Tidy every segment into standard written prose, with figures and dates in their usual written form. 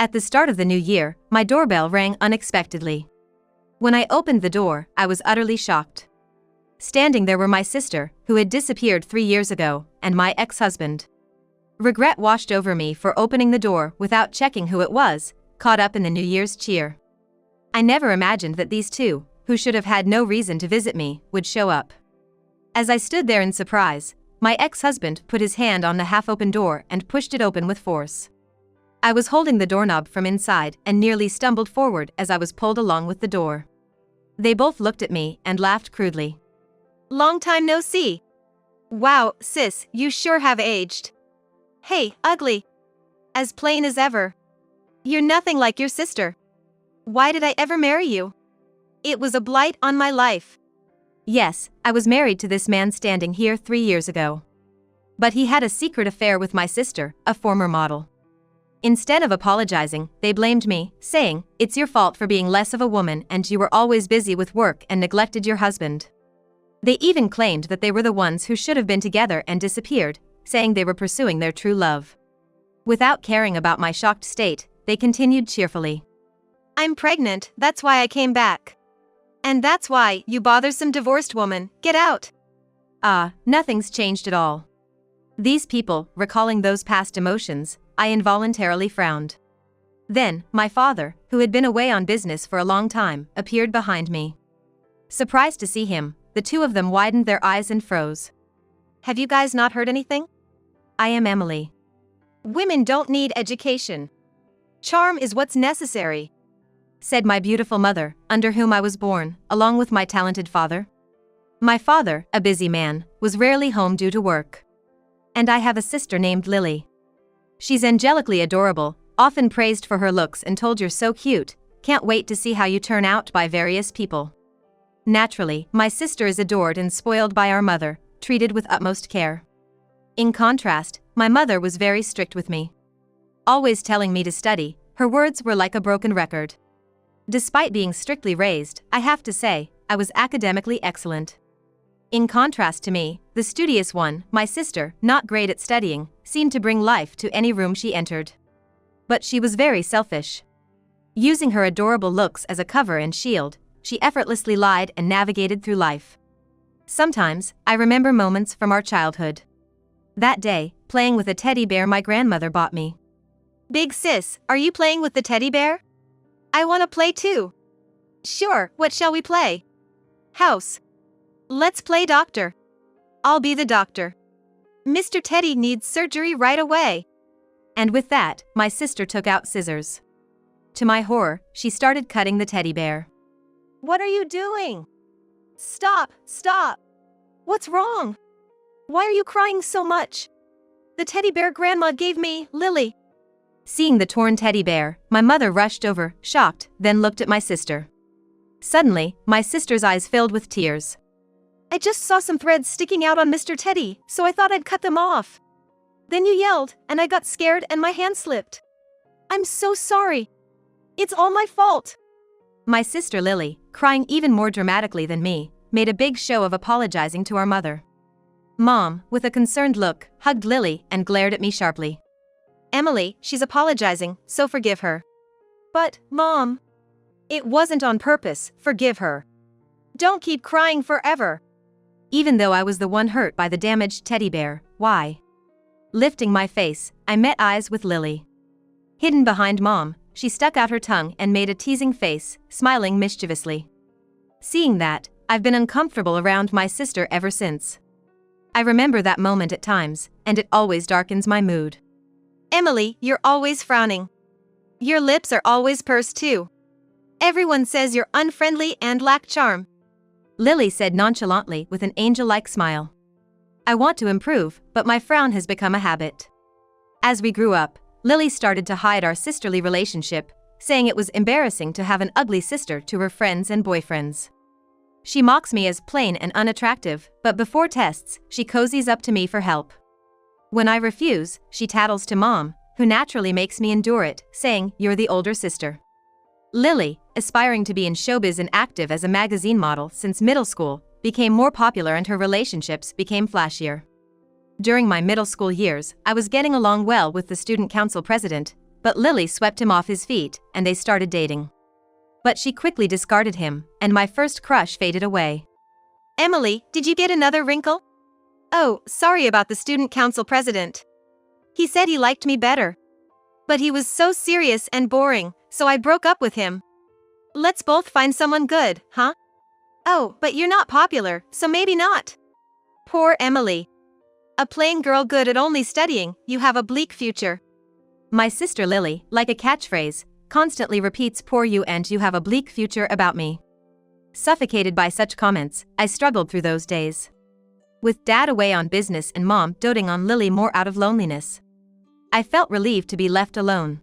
At the start of the new year, my doorbell rang unexpectedly. When I opened the door, I was utterly shocked. Standing there were my sister, who had disappeared 3 years ago, and my ex-husband. Regret washed over me for opening the door without checking who it was, caught up in the New Year's cheer. I never imagined that these two, who should have had no reason to visit me, would show up. As I stood there in surprise, my ex-husband put his hand on the half-open door and pushed it open with force. I was holding the doorknob from inside and nearly stumbled forward as I was pulled along with the door. They both looked at me and laughed crudely. "Long time no see. Wow, sis, you sure have aged. Hey, ugly. As plain as ever. You're nothing like your sister. Why did I ever marry you? It was a blight on my life." Yes, I was married to this man standing here 3 years ago. But he had a secret affair with my sister, a former model. Instead of apologizing, they blamed me, saying, "It's your fault for being less of a woman and you were always busy with work and neglected your husband." They even claimed that they were the ones who should have been together and disappeared, saying they were pursuing their true love. Without caring about my shocked state, they continued cheerfully. "I'm pregnant, that's why I came back. And that's why, you bothersome divorced woman, get out." Nothing's changed at all. These people, recalling those past emotions, I involuntarily frowned. Then, my father, who had been away on business for a long time, appeared behind me. Surprised to see him, the two of them widened their eyes and froze. "Have you guys not heard anything? I am Emily. Women don't need education. Charm is what's necessary," said my beautiful mother, under whom I was born, along with my talented father. My father, a busy man, was rarely home due to work. And I have a sister named Lily. She's angelically adorable, often praised for her looks and told you're so cute, can't wait to see how you turn out by various people. Naturally, my sister is adored and spoiled by our mother, treated with utmost care. In contrast, my mother was very strict with me. Always telling me to study, her words were like a broken record. Despite being strictly raised, I have to say, I was academically excellent. In contrast to me, the studious one, my sister, not great at studying, seemed to bring life to any room she entered. But she was very selfish. Using her adorable looks as a cover and shield, she effortlessly lied and navigated through life. Sometimes, I remember moments from our childhood. That day, playing with a teddy bear my grandmother bought me. "Big sis, are you playing with the teddy bear? I want to play too." "Sure, what shall we play?" "House." "Let's play doctor." "I'll be the doctor." "Mr. Teddy needs surgery right away." And with that, my sister took out scissors. To my horror, she started cutting the teddy bear. "What are you doing? Stop, stop. What's wrong? Why are you crying so much?" "The teddy bear Grandma gave me, Lily." Seeing the torn teddy bear, my mother rushed over, shocked, then looked at my sister. Suddenly, my sister's eyes filled with tears. "I just saw some threads sticking out on Mr. Teddy, so I thought I'd cut them off. Then you yelled, and I got scared and my hand slipped. I'm so sorry. It's all my fault." My sister Lily, crying even more dramatically than me, made a big show of apologizing to our mother. Mom, with a concerned look, hugged Lily and glared at me sharply. "Emily, she's apologizing, so forgive her." "But, Mom, it wasn't on purpose, forgive her. Don't keep crying forever." Even though I was the one hurt by the damaged teddy bear, why? Lifting my face, I met eyes with Lily. Hidden behind Mom, she stuck out her tongue and made a teasing face, smiling mischievously. Seeing that, I've been uncomfortable around my sister ever since. I remember that moment at times, and it always darkens my mood. "Emily, you're always frowning. Your lips are always pursed too. Everyone says you're unfriendly and lack charm," Lily said nonchalantly with an angel-like smile. "I want to improve, but my frown has become a habit." As we grew up, Lily started to hide our sisterly relationship, saying it was embarrassing to have an ugly sister to her friends and boyfriends. She mocks me as plain and unattractive, but before tests, she cozies up to me for help. When I refuse, she tattles to Mom, who naturally makes me endure it, saying, "You're the older sister." Lily, aspiring to be in showbiz and active as a magazine model since middle school, became more popular and her relationships became flashier. During my middle school years, I was getting along well with the student council president, but Lily swept him off his feet, and they started dating. But she quickly discarded him, and my first crush faded away. Emily, did you get another wrinkle? Oh, sorry about the student council president. He said he liked me better. But he was so serious and boring, so I broke up with him. Let's both find someone good, huh? Oh, but you're not popular, so maybe not. Poor Emily. A plain girl good at only studying, you have a bleak future. My sister Lily, like a catchphrase, constantly repeats "poor you" and "you have a bleak future" about me. Suffocated by such comments, I struggled through those days. With Dad away on business and Mom doting on Lily more out of loneliness, I felt relieved to be left alone.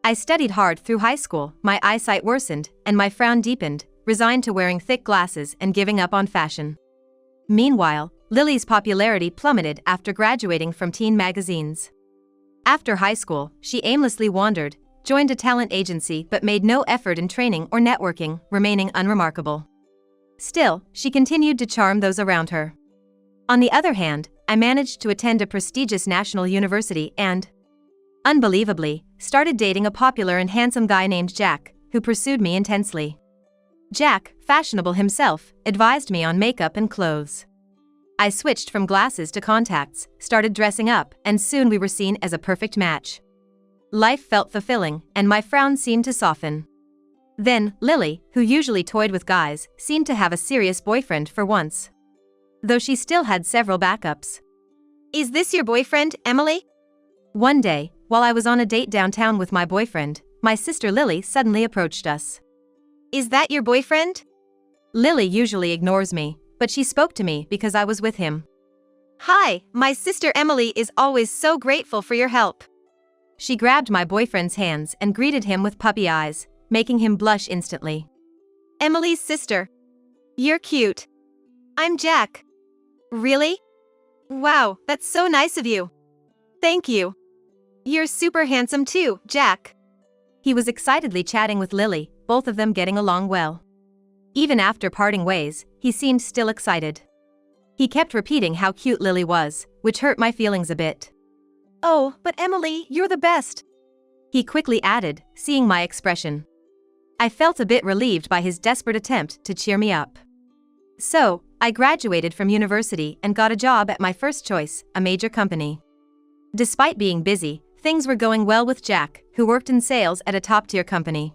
I studied hard through high school, my eyesight worsened, and my frown deepened, resigned to wearing thick glasses and giving up on fashion. Meanwhile, Lily's popularity plummeted after graduating from teen magazines. After high school, she aimlessly wandered, joined a talent agency but made no effort in training or networking, remaining unremarkable. Still, she continued to charm those around her. On the other hand, I managed to attend a prestigious national university and, unbelievably, started dating a popular and handsome guy named Jack, who pursued me intensely. Jack, fashionable himself, advised me on makeup and clothes. I switched from glasses to contacts, started dressing up, and soon we were seen as a perfect match. Life felt fulfilling, and my frown seemed to soften. Then, Lily, who usually toyed with guys, seemed to have a serious boyfriend for once. Though she still had several backups. Is this your boyfriend, Emily? One day, while I was on a date downtown with my boyfriend, my sister Lily suddenly approached us. Is that your boyfriend? Lily usually ignores me, but she spoke to me because I was with him. Hi, my sister Emily is always so grateful for your help. She grabbed my boyfriend's hands and greeted him with puppy eyes, making him blush instantly. Emily's sister. You're cute. I'm Jack. Really? Wow, that's so nice of you. Thank you. You're super handsome too, Jack. He was excitedly chatting with Lily, both of them getting along well. Even after parting ways, he seemed still excited. He kept repeating how cute Lily was, which hurt my feelings a bit. Oh, but Emily, you're the best. He quickly added, seeing my expression. I felt a bit relieved by his desperate attempt to cheer me up. So, I graduated from university and got a job at my first choice, a major company. Despite being busy, things were going well with Jack, who worked in sales at a top-tier company.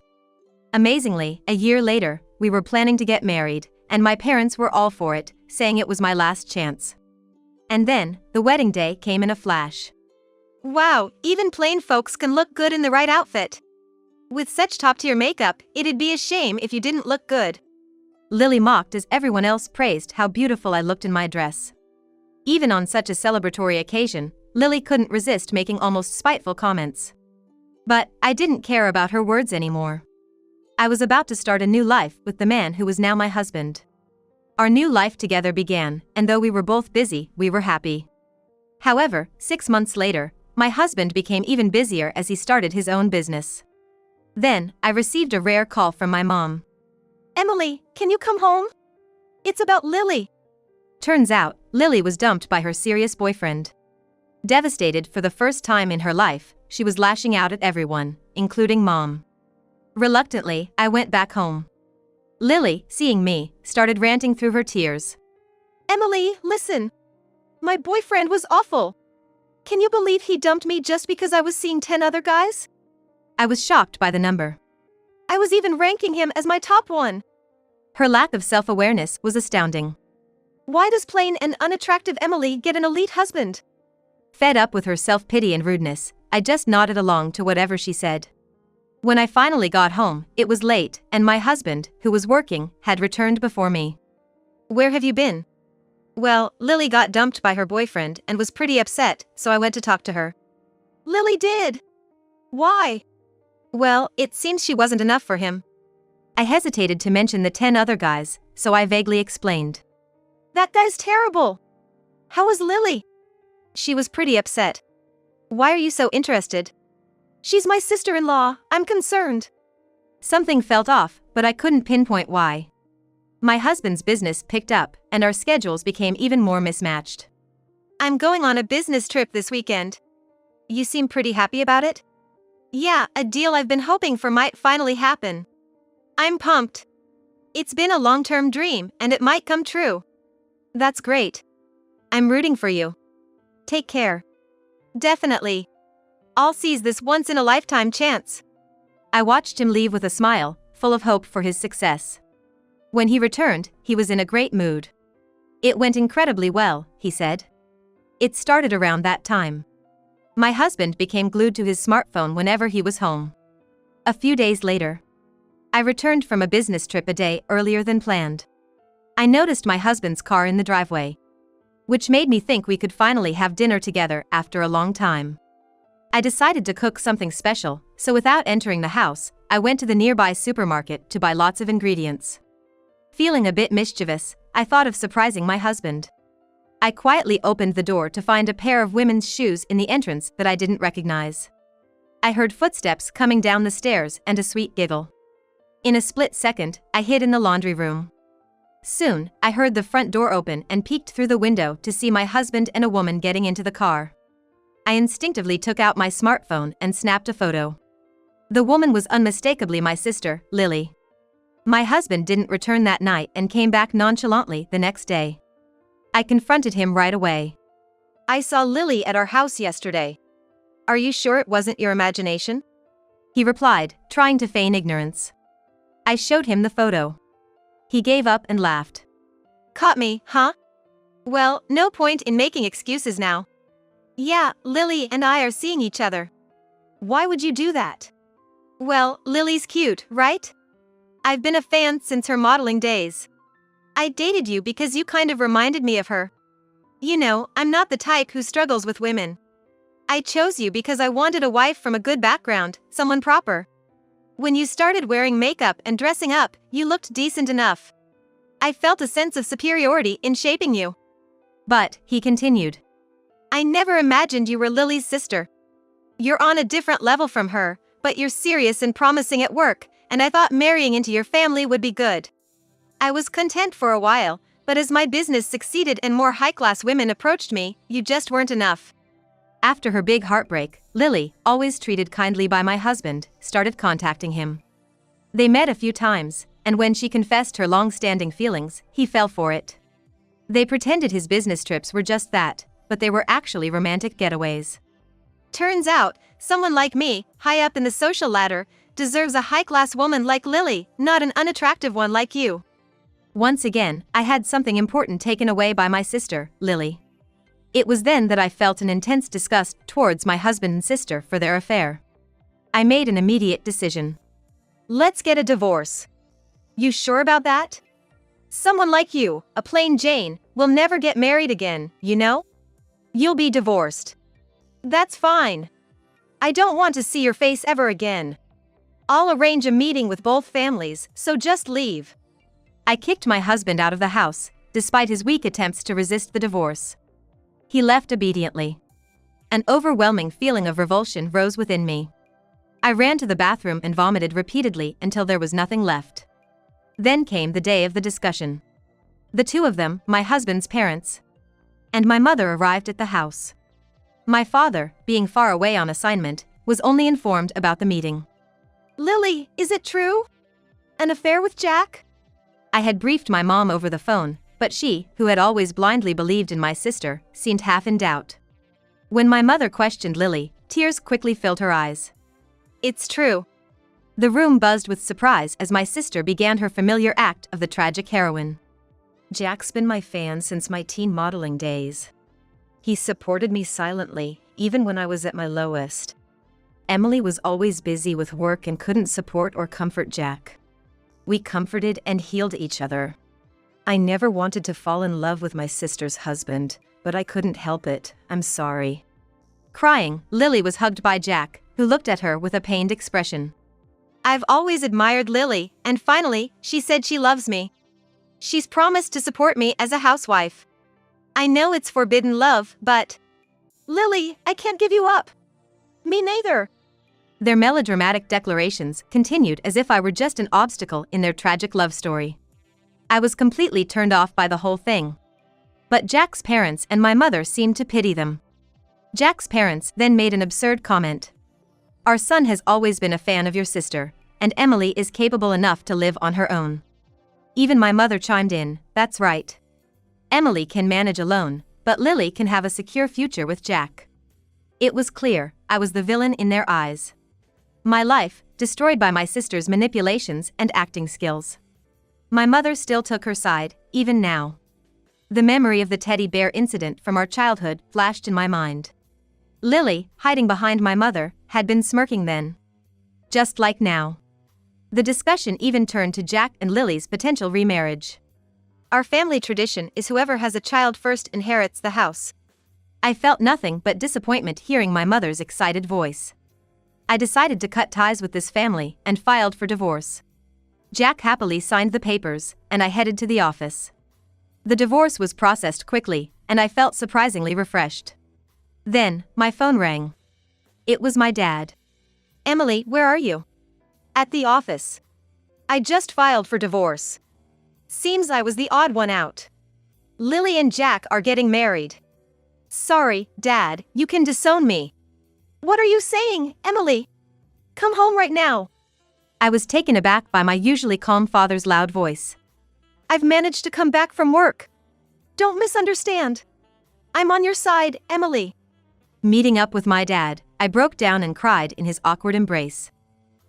Amazingly, a year later, we were planning to get married, and my parents were all for it, saying it was my last chance. And then, the wedding day came in a flash. Wow, even plain folks can look good in the right outfit. With such top-tier makeup, it'd be a shame if you didn't look good. Lily mocked as everyone else praised how beautiful I looked in my dress. Even on such a celebratory occasion, Lily couldn't resist making almost spiteful comments. But I didn't care about her words anymore. I was about to start a new life with the man who was now my husband. Our new life together began, and though we were both busy, we were happy. However, 6 months later, my husband became even busier as he started his own business. Then, I received a rare call from my mom. Emily, can you come home? It's about Lily. Turns out, Lily was dumped by her serious boyfriend. Devastated for the first time in her life, she was lashing out at everyone, including Mom. Reluctantly, I went back home. Lily, seeing me, started ranting through her tears. Emily, listen. My boyfriend was awful. Can you believe he dumped me just because I was seeing 10 other guys? I was shocked by the number. I was even ranking him as my top one. Her lack of self-awareness was astounding. Why does plain and unattractive Emily get an elite husband? Fed up with her self-pity and rudeness, I just nodded along to whatever she said. When I finally got home, it was late, and my husband, who was working, had returned before me. Where have you been? Well, Lily got dumped by her boyfriend and was pretty upset, so I went to talk to her. Lily did? Why? Well, it seems she wasn't enough for him. I hesitated to mention the 10 other guys, so I vaguely explained. That guy's terrible. How was Lily? She was pretty upset. Why are you so interested? She's my sister-in-law, I'm concerned. Something felt off, but I couldn't pinpoint why. My husband's business picked up, and our schedules became even more mismatched. I'm going on a business trip this weekend. You seem pretty happy about it? Yeah, a deal I've been hoping for might finally happen. I'm pumped. It's been a long-term dream, and it might come true. That's great. I'm rooting for you. Take care. Definitely. I'll seize this once-in-a-lifetime chance. I watched him leave with a smile, full of hope for his success. When he returned, he was in a great mood. It went incredibly well, he said. It started around that time. My husband became glued to his smartphone whenever he was home. A few days later, I returned from a business trip a day earlier than planned. I noticed my husband's car in the driveway, which made me think we could finally have dinner together after a long time. I decided to cook something special, so without entering the house, I went to the nearby supermarket to buy lots of ingredients. Feeling a bit mischievous, I thought of surprising my husband. I quietly opened the door to find a pair of women's shoes in the entrance that I didn't recognize. I heard footsteps coming down the stairs and a sweet giggle. In a split second, I hid in the laundry room. Soon, I heard the front door open and peeked through the window to see my husband and a woman getting into the car. I instinctively took out my smartphone and snapped a photo. The woman was unmistakably my sister, Lily. My husband didn't return that night and came back nonchalantly the next day. I confronted him right away. I saw Lily at our house yesterday. Are you sure it wasn't your imagination? He replied, trying to feign ignorance. I showed him the photo. He gave up and laughed. Caught me, huh? Well, no point in making excuses now. Yeah, Lily and I are seeing each other. Why would you do that? Well, Lily's cute, right? I've been a fan since her modeling days. I dated you because you kind of reminded me of her. You know, I'm not the type who struggles with women. I chose you because I wanted a wife from a good background, someone proper. When you started wearing makeup and dressing up, you looked decent enough. I felt a sense of superiority in shaping you. But, he continued, I never imagined you were Lily's sister. You're on a different level from her, but you're serious and promising at work, and I thought marrying into your family would be good. I was content for a while, but as my business succeeded and more high-class women approached me, you just weren't enough. After her big heartbreak, Lily, always treated kindly by my husband, started contacting him. They met a few times, and when she confessed her long-standing feelings, he fell for it. They pretended his business trips were just that, but they were actually romantic getaways. Turns out, someone like me, high up in the social ladder, deserves a high-class woman like Lily, not an unattractive one like you. Once again, I had something important taken away by my sister, Lily. It was then that I felt an intense disgust towards my husband and sister for their affair. I made an immediate decision. Let's get a divorce. You sure about that? Someone like you, a plain Jane, will never get married again, you know? You'll be divorced. That's fine. I don't want to see your face ever again. I'll arrange a meeting with both families, so just leave. I kicked my husband out of the house, despite his weak attempts to resist the divorce. He left obediently. An overwhelming feeling of revulsion rose within me. I ran to the bathroom and vomited repeatedly until there was nothing left. Then came the day of the discussion. The two of them, my husband's parents, and my mother arrived at the house. My father, being far away on assignment, was only informed about the meeting. Lily, is it true? An affair with Jack? I had briefed my mom over the phone, but she, who had always blindly believed in my sister, seemed half in doubt. When my mother questioned Lily, tears quickly filled her eyes. It's true. The room buzzed with surprise as my sister began her familiar act of the tragic heroine. Jack's been my fan since my teen modeling days. He supported me silently, even when I was at my lowest. Emily was always busy with work and couldn't support or comfort Jack. We comforted and healed each other. I never wanted to fall in love with my sister's husband, but I couldn't help it. I'm sorry. Crying, Lily was hugged by Jack, who looked at her with a pained expression. I've always admired Lily, and finally, she said she loves me. She's promised to support me as a housewife. I know it's forbidden love, but... Lily, I can't give you up. Me neither. Their melodramatic declarations continued as if I were just an obstacle in their tragic love story. I was completely turned off by the whole thing. But Jack's parents and my mother seemed to pity them. Jack's parents then made an absurd comment. Our son has always been a fan of your sister, and Emily is capable enough to live on her own. Even my mother chimed in, that's right. Emily can manage alone, but Lily can have a secure future with Jack. It was clear, I was the villain in their eyes. My life, destroyed by my sister's manipulations and acting skills. My mother still took her side, even now. The memory of the teddy bear incident from our childhood flashed in my mind. Lily, hiding behind my mother, had been smirking then. Just like now. The discussion even turned to Jack and Lily's potential remarriage. Our family tradition is whoever has a child first inherits the house. I felt nothing but disappointment hearing my mother's excited voice. I decided to cut ties with this family and filed for divorce. Jack happily signed the papers, and I headed to the office. The divorce was processed quickly, and I felt surprisingly refreshed. Then, my phone rang. It was my dad. Emily, where are you? At the office. I just filed for divorce. Seems I was the odd one out. Lily and Jack are getting married. Sorry, Dad, you can disown me. What are you saying, Emily? Come home right now. I was taken aback by my usually calm father's loud voice. I've managed to come back from work. Don't misunderstand. I'm on your side, Emily. Meeting up with my dad, I broke down and cried in his awkward embrace.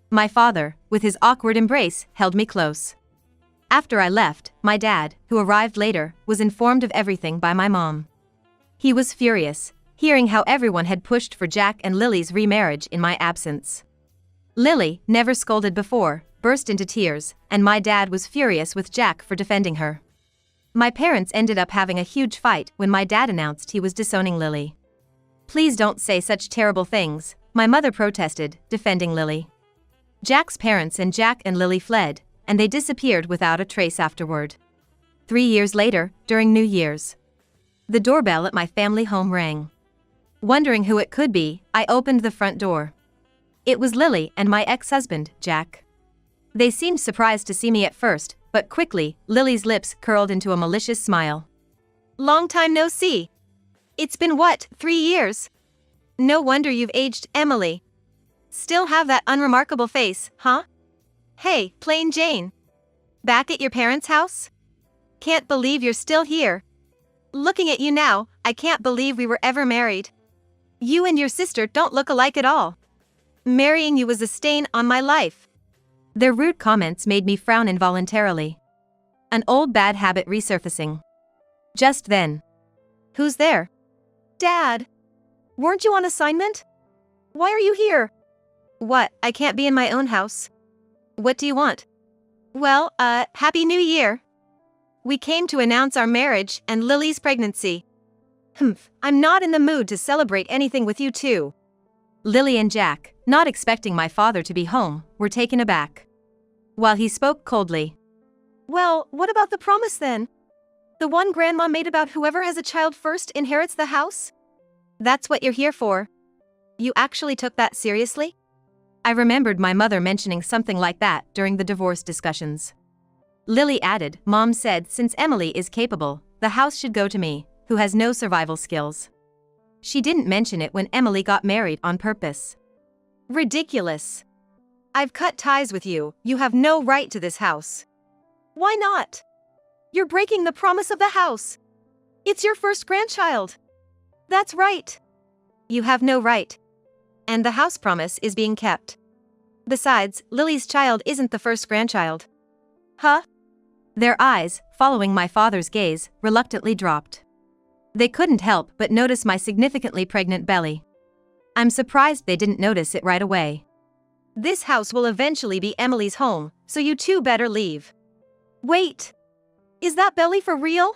My father, with his awkward embrace, held me close. After I left, my dad, who arrived later, was informed of everything by my mom. He was furious, hearing how everyone had pushed for Jack and Lily's remarriage in my absence. Lily, never scolded before, burst into tears, and my dad was furious with Jack for defending her. My parents ended up having a huge fight when my dad announced he was disowning Lily. Please don't say such terrible things, my mother protested, defending Lily. Jack's parents and Jack and Lily fled, and they disappeared without a trace afterward. 3 years later, during New Year's, the doorbell at my family home rang. Wondering who it could be, I opened the front door. It was Lily and my ex-husband, Jack. They seemed surprised to see me at first, but quickly, Lily's lips curled into a malicious smile. Long time no see. It's been what, 3 years? No wonder you've aged, Emily. Still have that unremarkable face, huh? Hey, Plain Jane. Back at your parents' house? Can't believe you're still here. Looking at you now, I can't believe we were ever married. You and your sister don't look alike at all. Marrying you was a stain on my life. Their rude comments made me frown involuntarily. An old bad habit resurfacing. Just then. Who's there? Dad. Weren't you on assignment? Why are you here? What, I can't be in my own house? What do you want? Well, Happy New Year. We came to announce our marriage and Lily's pregnancy. I'm not in the mood to celebrate anything with you two. Lily and Jack, not expecting my father to be home, were taken aback. While he spoke coldly. Well, what about the promise then? The one Grandma made about whoever has a child first inherits the house? That's what you're here for. You actually took that seriously? I remembered my mother mentioning something like that during the divorce discussions. Lily added, Mom said since Emily is capable, the house should go to me, who has no survival skills. She didn't mention it when Emily got married on purpose. Ridiculous. I've cut ties with you, you have no right to this house. Why not? You're breaking the promise of the house. It's your first grandchild. That's right. You have no right. And the house promise is being kept. Besides, Lily's child isn't the first grandchild. Huh? Their eyes, following my father's gaze, reluctantly dropped. They couldn't help but notice my significantly pregnant belly. I'm surprised they didn't notice it right away. This house will eventually be Emily's home, so you two better leave. Wait. Is that belly for real?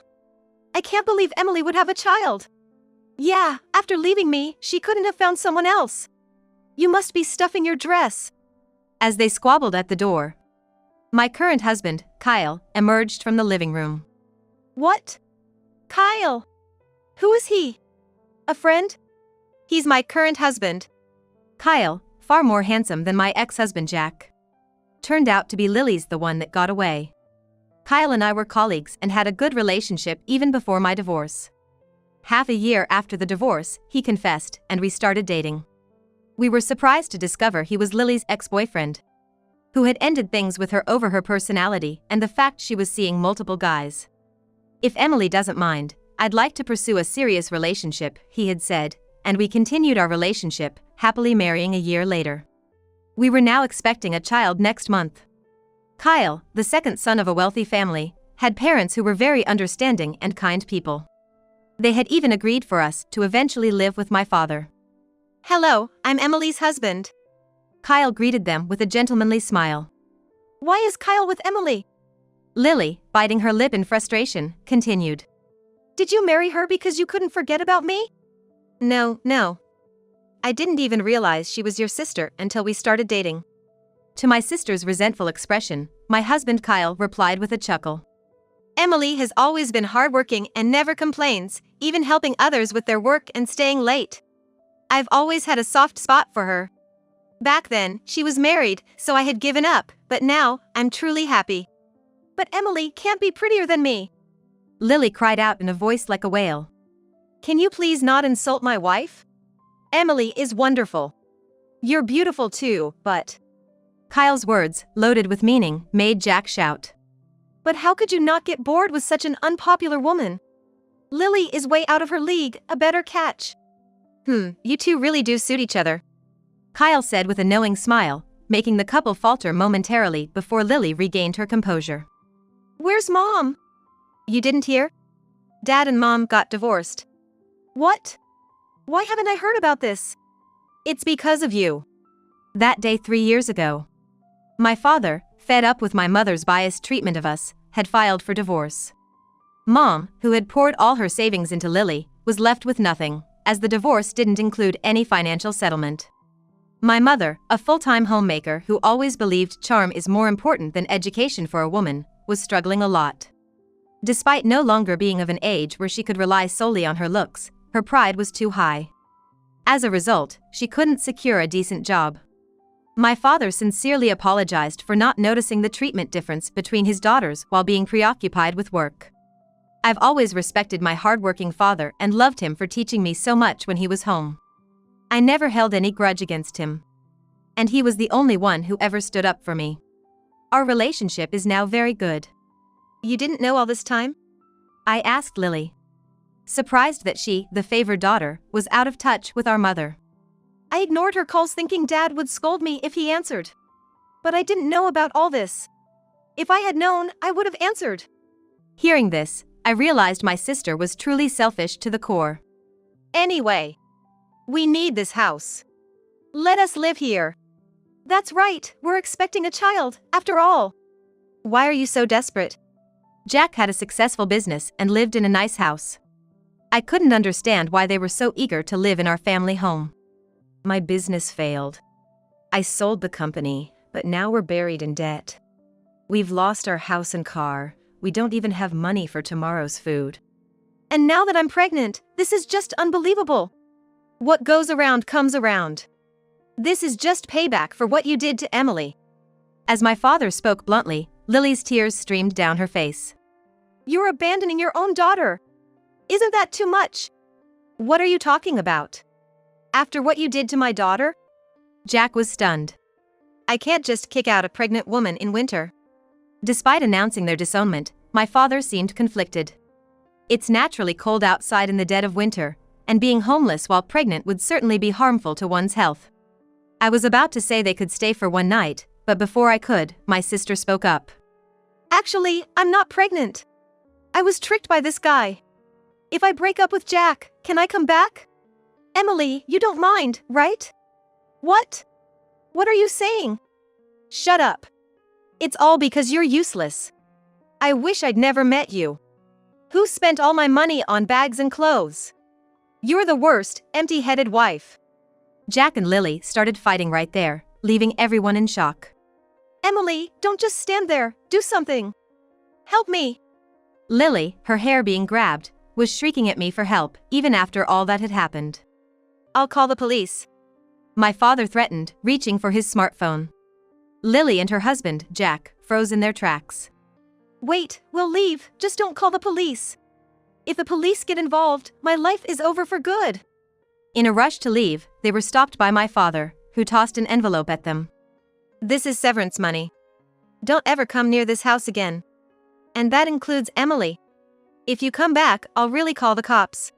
I can't believe Emily would have a child. Yeah, after leaving me, she couldn't have found someone else. You must be stuffing your dress. As they squabbled at the door, my current husband, Kyle, emerged from the living room. What? Kyle? Who is he? A friend? He's my current husband. Kyle, far more handsome than my ex-husband Jack. Turned out to be Lily's the one that got away. Kyle and I were colleagues and had a good relationship even before my divorce. Half a year after the divorce, he confessed, and we started dating. We were surprised to discover he was Lily's ex-boyfriend, who had ended things with her over her personality and the fact she was seeing multiple guys. "If Emily doesn't mind, I'd like to pursue a serious relationship," he had said, and we continued our relationship, happily marrying a year later. We were now expecting a child next month. Kyle, the second son of a wealthy family, had parents who were very understanding and kind people. They had even agreed for us to eventually live with my father. Hello, I'm Emily's husband. Kyle greeted them with a gentlemanly smile. Why is Kyle with Emily? Lily, biting her lip in frustration, continued. Did you marry her because you couldn't forget about me? No. I didn't even realize she was your sister until we started dating. To my sister's resentful expression, my husband Kyle replied with a chuckle. Emily has always been hardworking and never complains, even helping others with their work and staying late. I've always had a soft spot for her. Back then, she was married, so I had given up, but now, I'm truly happy. But Emily can't be prettier than me. Lily cried out in a voice like a wail. Can you please not insult my wife? Emily is wonderful. You're beautiful too, but... Kyle's words, loaded with meaning, made Jack shout. But how could you not get bored with such an unpopular woman? Lily is way out of her league, a better catch. You two really do suit each other, Kyle said with a knowing smile, making the couple falter momentarily before Lily regained her composure. Where's Mom? You didn't hear? Dad and Mom got divorced. What? Why haven't I heard about this? It's because of you. That day 3 years ago, my father, fed up with my mother's biased treatment of us, had filed for divorce. Mom, who had poured all her savings into Lily, was left with nothing, as the divorce didn't include any financial settlement. My mother, a full-time homemaker who always believed charm is more important than education for a woman, was struggling a lot. Despite no longer being of an age where she could rely solely on her looks, her pride was too high. As a result, she couldn't secure a decent job. My father sincerely apologized for not noticing the treatment difference between his daughters while being preoccupied with work. I've always respected my hardworking father and loved him for teaching me so much when he was home. I never held any grudge against him. And he was the only one who ever stood up for me. Our relationship is now very good. You didn't know all this time? I asked Lily, surprised that she, the favored daughter, was out of touch with our mother. I ignored her calls thinking Dad would scold me if he answered. But I didn't know about all this. If I had known, I would have answered. Hearing this, I realized my sister was truly selfish to the core. Anyway, we need this house. Let us live here. That's right, we're expecting a child, after all. Why are you so desperate? Jack had a successful business and lived in a nice house. I couldn't understand why they were so eager to live in our family home. My business failed. I sold the company, but now we're buried in debt. We've lost our house and car. We don't even have money for tomorrow's food. And now that I'm pregnant, this is just unbelievable. What goes around comes around. This is just payback for what you did to Emily. As my father spoke bluntly, Lily's tears streamed down her face. You're abandoning your own daughter. Isn't that too much? What are you talking about? After what you did to my daughter? Jack was stunned. I can't just kick out a pregnant woman in winter. Despite announcing their disownment, my father seemed conflicted. It's naturally cold outside in the dead of winter, and being homeless while pregnant would certainly be harmful to one's health. I was about to say they could stay for one night, but before I could, my sister spoke up. Actually, I'm not pregnant. I was tricked by this guy. If I break up with Jack, can I come back? Emily, you don't mind, right? What? What are you saying? Shut up. It's all because you're useless. I wish I'd never met you. Who spent all my money on bags and clothes? You're the worst, empty-headed wife. Jack and Lily started fighting right there, leaving everyone in shock. Emily, don't just stand there, do something. Help me. Lily, her hair being grabbed, was shrieking at me for help, even after all that had happened. I'll call the police. My father threatened, reaching for his smartphone. Lily and her husband, Jack, froze in their tracks. Wait, we'll leave, just don't call the police. If the police get involved, my life is over for good. In a rush to leave, they were stopped by my father, who tossed an envelope at them. This is severance money. Don't ever come near this house again. And that includes Emily. If you come back, I'll really call the cops.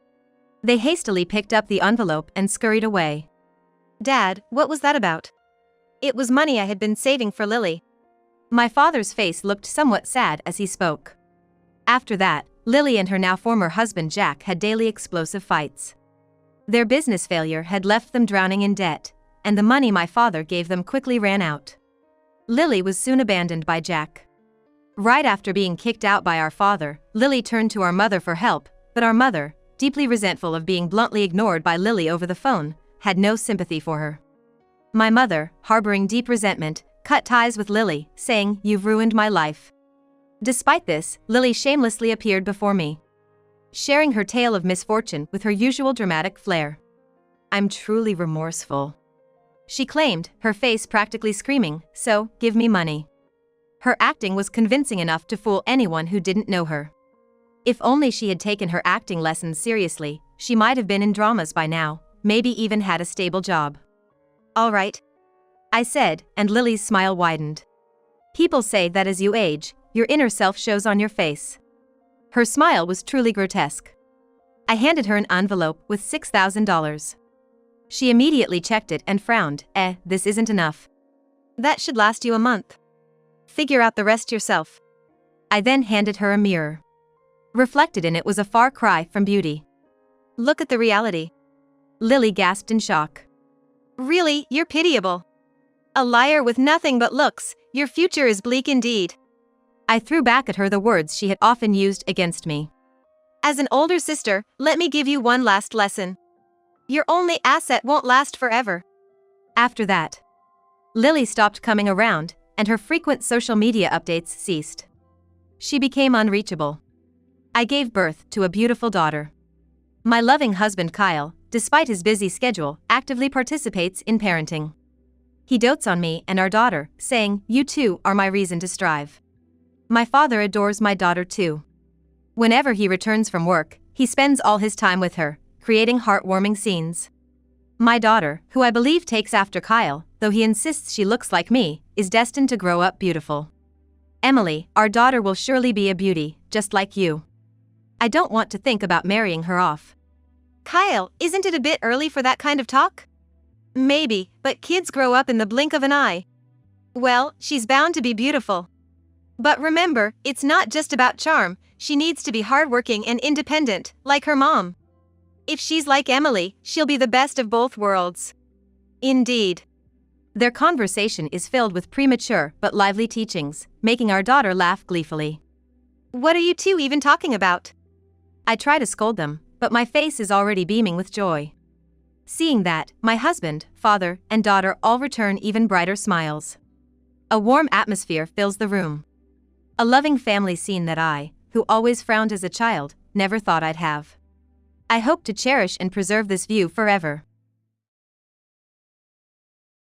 They hastily picked up the envelope and scurried away. Dad, what was that about? It was money I had been saving for Lily. My father's face looked somewhat sad as he spoke. After that, Lily and her now former husband Jack had daily explosive fights. Their business failure had left them drowning in debt, and the money my father gave them quickly ran out. Lily was soon abandoned by Jack. Right after being kicked out by our father, Lily turned to our mother for help, but our mother, deeply resentful of being bluntly ignored by Lily over the phone, had no sympathy for her. My mother, harboring deep resentment, cut ties with Lily, saying, "You've ruined my life." Despite this, Lily shamelessly appeared before me, sharing her tale of misfortune with her usual dramatic flair. "I'm truly remorseful," she claimed, her face practically screaming, "So, give me money." Her acting was convincing enough to fool anyone who didn't know her. If only she had taken her acting lessons seriously, she might have been in dramas by now, maybe even had a stable job. "All right," I said, and Lily's smile widened. "People say that as you age, your inner self shows on your face." Her smile was truly grotesque. I handed her an envelope with $6,000. She immediately checked it and frowned. This isn't enough." "That should last you a month. Figure out the rest yourself." I then handed her a mirror. Reflected in it was a far cry from beauty. "Look at the reality." Lily gasped in shock. "Really, you're pitiable. A liar with nothing but looks, your future is bleak indeed." I threw back at her the words she had often used against me. "As an older sister, let me give you one last lesson. Your only asset won't last forever." After that, Lily stopped coming around, and her frequent social media updates ceased. She became unreachable. I gave birth to a beautiful daughter. My loving husband Kyle, despite his busy schedule, actively participates in parenting. He dotes on me and our daughter, saying, "You two are my reason to strive." My father adores my daughter too. Whenever he returns from work, he spends all his time with her, creating heartwarming scenes. My daughter, who I believe takes after Kyle, though he insists she looks like me, is destined to grow up beautiful. Emily, our daughter, will surely be a beauty, just like you. I don't want to think about marrying her off. "Kyle, isn't it a bit early for that kind of talk?" "Maybe, but kids grow up in the blink of an eye." "Well, she's bound to be beautiful. But remember, it's not just about charm, she needs to be hardworking and independent, like her mom. If she's like Emily, she'll be the best of both worlds." Indeed. Their conversation is filled with premature but lively teachings, making our daughter laugh gleefully. "What are you two even talking about?" I try to scold them, but my face is already beaming with joy. Seeing that, my husband, father, and daughter all return even brighter smiles. A warm atmosphere fills the room. A loving family scene that I, who always frowned as a child, never thought I'd have. I hope to cherish and preserve this view forever.